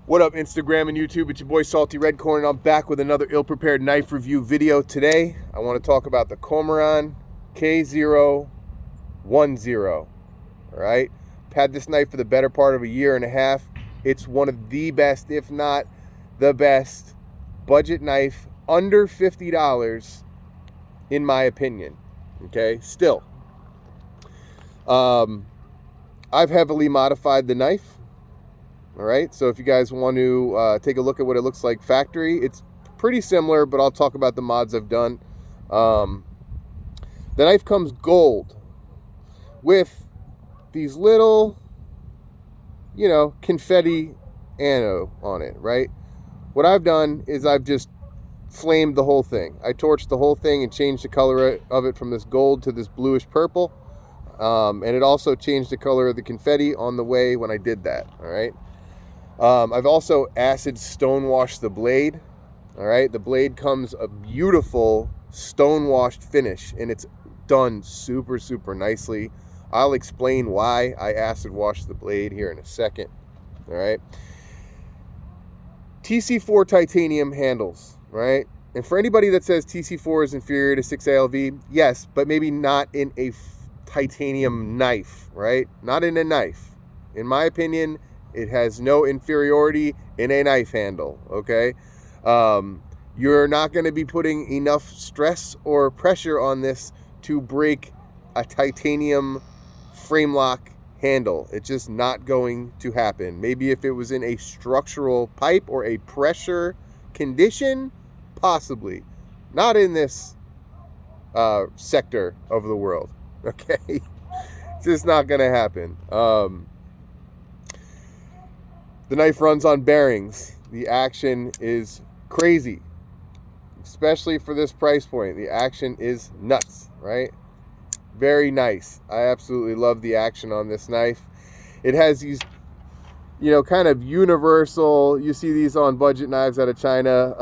What up, Instagram and YouTube? It's your boy Salty Red Corn, and I'm back with another ill-prepared knife review video. Today, I want to talk about the Komoran K010. All right, I've had this knife for the better part of a year and a half. It's one of the best, if not the best, budget knife under $50, in my opinion. Okay, still, I've heavily modified the knife. All right, so if you guys want to take a look at what it looks like factory, it's pretty similar, but I'll talk about the mods I've done. The knife comes gold with these little, confetti anode on it, right? What I've done is I've just flamed the whole thing. I torched the whole thing and changed the color of it from this gold to this bluish purple. And it also changed the color of the confetti on the way when I did that, all right? I've also acid stonewashed the blade. All right, the blade comes a beautiful stonewashed finish, and it's done super, super nicely. I'll explain why I acid washed the blade here in a second. All right, Tc4 Titanium Handles, right? And for anybody that says Tc4 is inferior to 6ALV, yes, but maybe not in a titanium knife, right? Not in a knife. In my opinion, it has no inferiority in a knife handle, okay? You're not going to be putting enough stress or pressure on this to break a titanium frame lock handle. It's just not going to happen. Maybe if it was in a structural pipe or a pressure condition, possibly. Not in this sector of the world, okay? It's just not going to happen. The knife runs on bearings. The action is crazy, especially for this price point. The action is nuts, right? Very nice. I absolutely love the action on this knife. It has these, kind of universal, you see these on budget knives out of China.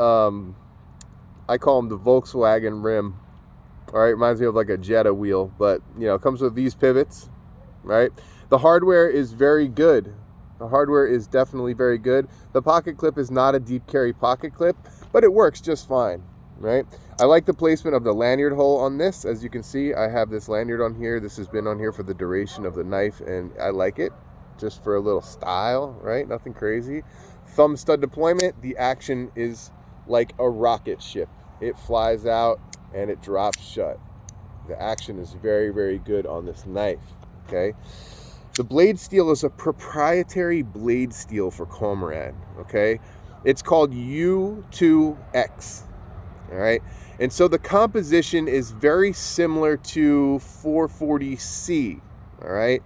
I call them the Volkswagen rim. All right, reminds me of like a Jetta wheel, but, it comes with these pivots, right? The hardware is very good. The hardware is definitely very good. The pocket clip is not a deep carry pocket clip, but it works just fine, right? I like the placement of the lanyard hole on this. As you can see, I have this lanyard on here. This has been on here for the duration of the knife, and I like it just for a little style, right? Nothing crazy. Thumb stud deployment, the action is like a rocket ship. It flies out and it drops shut. The action is very, very good on this knife, okay? The blade steel is a proprietary blade steel for Komoran, okay? It's called U2X, all right? And so the composition is very similar to 440C, all right?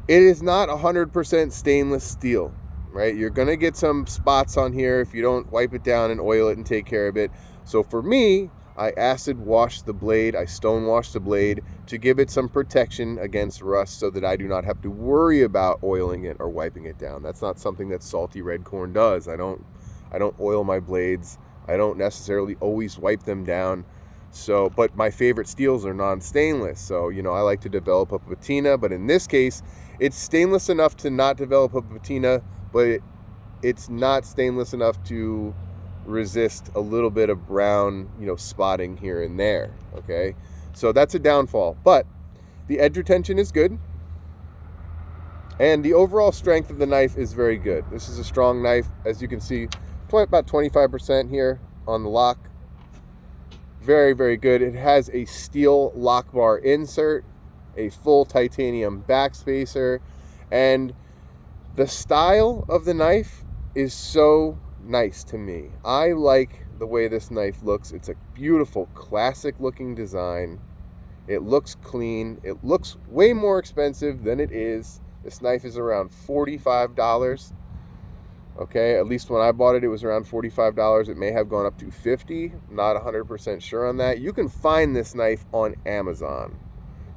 It is not 100% stainless steel, right? You're gonna get some spots on here if you don't wipe it down and oil it and take care of it. So for me, I acid washed the blade, I stone washed the blade to give it some protection against rust so that I do not have to worry about oiling it or wiping it down. That's not something that Salty Red Corn does. I don't oil my blades. I don't necessarily always wipe them down. So, but my favorite steels are non-stainless. So, I like to develop a patina, but in this case, it's stainless enough to not develop a patina, but it's not stainless enough to resist a little bit of brown, spotting here and there, okay? So that's a downfall, but the edge retention is good, and the overall strength of the knife is very good. This is a strong knife, as you can see, about 25% here on the lock. Very, very good. It has a steel lock bar insert, a full titanium backspacer, and the style of the knife is so nice to me. I like the way this knife looks. It's a beautiful, classic looking design. It looks clean. It looks way more expensive than it is. This knife is around $45. Okay, at least when I bought it, it was around $45. It may have gone up to $50. Not 100% sure on that. You can find this knife on Amazon.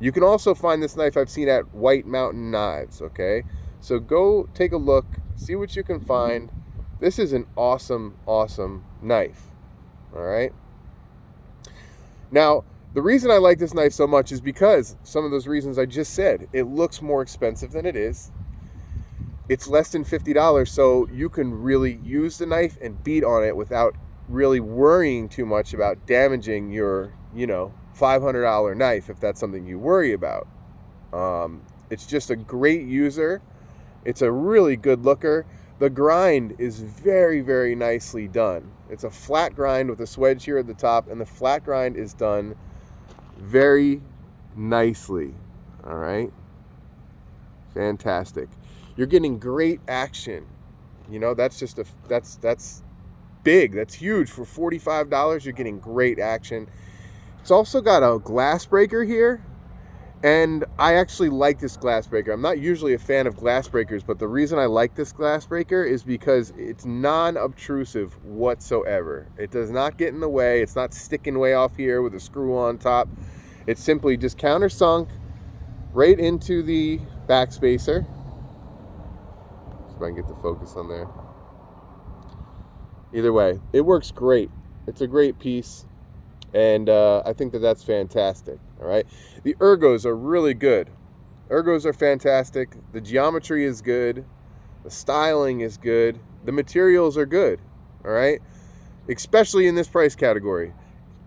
You can also find this knife I've seen at White Mountain Knives, okay? So go take a look, see what you can find. This is an awesome, awesome knife, all right? Now, the reason I like this knife so much is because some of those reasons I just said. It looks more expensive than it is. it's less than $50, so you can really use the knife and beat on it without really worrying too much about damaging your, $500 knife, if that's something you worry about. It's just a great user. It's a really good looker. The grind is very, very nicely done. It's a flat grind with a swedge here at the top, and the flat grind is done very nicely. All right. Fantastic. You're getting great action. That's big. That's huge. For $45, you're getting great action. It's also got a glass breaker here, and I actually like this glass breaker. I'm not usually a fan of glass breakers, but the reason I like this glass breaker is because it's non-obtrusive whatsoever. It does not get in the way. It's not sticking way off here with a screw on top. It's simply just countersunk right into the backspacer. See if I can get the focus on there. Either way, it works great. It's a great piece, and I think that's fantastic. All right, the ergos are really good. Ergos are fantastic. The geometry is good. The styling is good. The materials are good. All right, especially in this price category.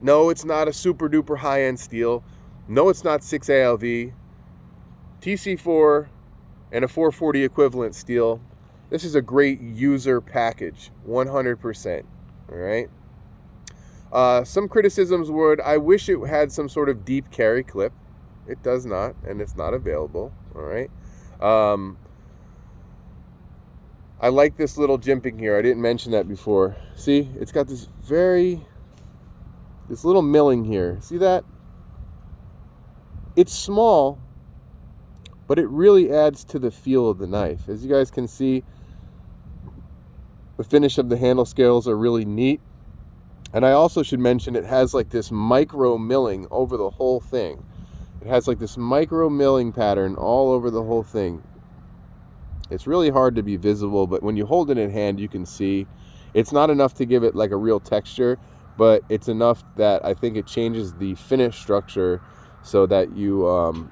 No, it's not a super duper high-end steel. No, it's not 6 ALV. Tc4 and a 440 equivalent steel. This is a great user package, 100%. All right. Some criticisms would, I wish it had some sort of deep carry clip. It does not, and it's not available. All right. I like this little jimping here. I didn't mention that before. See, it's got this little milling here. See that? It's small, but it really adds to the feel of the knife. As you guys can see, the finish of the handle scales are really neat. And I also should mention it has like this micro milling over the whole thing. It has like this micro milling pattern all over the whole thing. It's really hard to be visible, but when you hold it in hand, you can see. It's not enough to give it like a real texture, but it's enough that I think it changes the finish structure so that you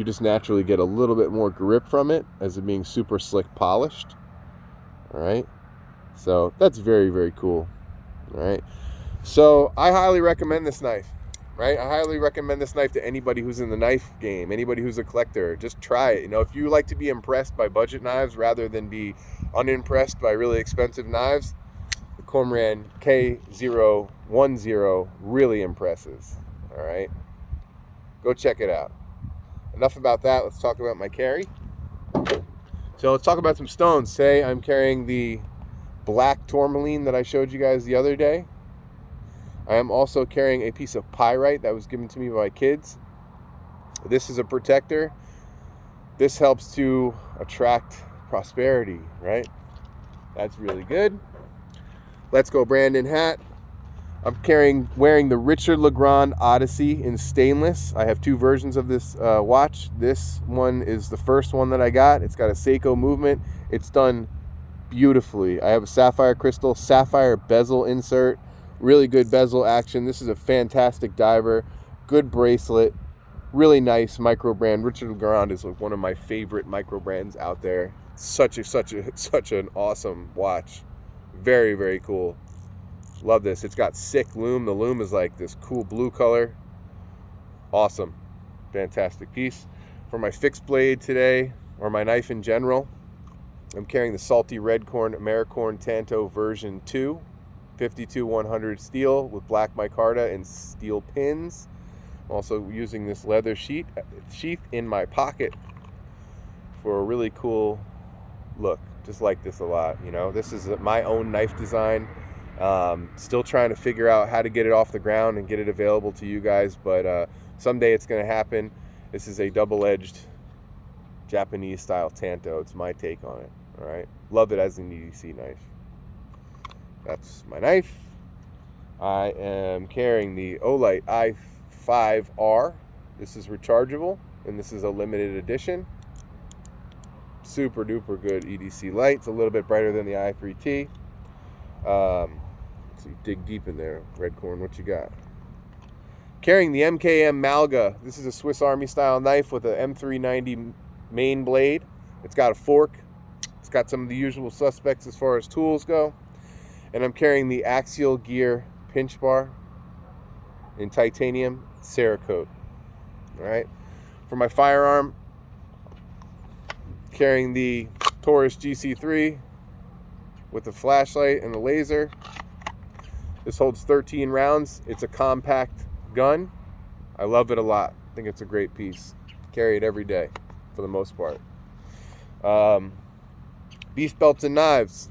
just naturally get a little bit more grip from it as it being super slick polished. All right. So that's very, very cool. All right. So I highly recommend this knife, right? I highly recommend this knife to anybody who's in the knife game, anybody who's a collector. Just try it. If you like to be impressed by budget knives rather than be unimpressed by really expensive knives, the Komoran K010 really impresses. All right. Go check it out. Enough about that. Let's talk about my carry. So let's talk about some stones. Today I'm carrying the black tourmaline that I showed you guys the other day. I am also carrying a piece of pyrite that was given to me by my kids. This is a protector. This helps to attract prosperity, right? That's really good. Let's go Brandon hat. I'm wearing the Richard Legrand Odyssey in stainless. I have two versions of this watch. This one is the first one that I got. It's got a Seiko movement. It's done beautifully. I have a sapphire crystal, sapphire bezel insert, really good bezel action. This is a fantastic diver, good bracelet, really nice micro brand. Richard Legrand is like one of my favorite micro brands out there. Such an awesome watch. Very, very cool. Love this. It's got sick lume. The lume is like this cool blue color. Awesome. Fantastic piece. For my fixed blade today, or my knife in general, I'm carrying the Salty Redcorn Americorn Tanto version 2, 52-100 steel with black micarta and steel pins. I'm also using this leather sheath in my pocket for a really cool look. Just like this a lot. This is my own knife design. Still trying to figure out how to get it off the ground and get it available to you guys, but someday it's going to happen. This is a double-edged Japanese style Tanto. It's my take on it. All right, love it as an EDC knife. That's my knife. I am carrying the Olight i5R. This is rechargeable, and this is a limited edition. Super duper good EDC light. It's a little bit brighter than the i3T. So you dig deep in there. Redcorn, what you got? Carrying the MKM Malga. This is a Swiss Army style knife with a M390 main blade. It's got a fork. It's got some of the usual suspects as far as tools go. And I'm carrying the axial gear pinch bar in titanium Cerakote. All right. For my firearm, carrying the Taurus GC3 with a flashlight and a laser. This holds 13 rounds. It's a compact gun. I love it a lot. I think it's a great piece. Carry it every day for the most part. Beast belts and knives,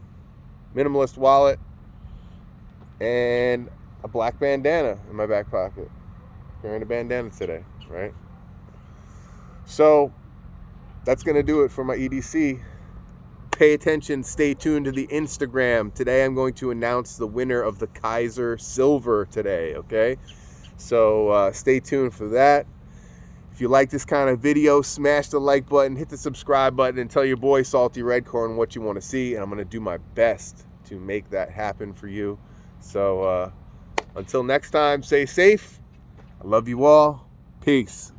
minimalist wallet, and a black bandana in my back pocket. Carrying a bandana today, right? So that's going to do it for my EDC. Pay attention, stay tuned to the Instagram. Today I'm going to announce the winner of the Kaiser Silver today, okay? So stay tuned for that. If you like this kind of video, smash the like button, hit the subscribe button, and tell your boy Salty Redcorn what you want to see, and I'm going to do my best to make that happen for you. So until next time, stay safe. I love you all. Peace.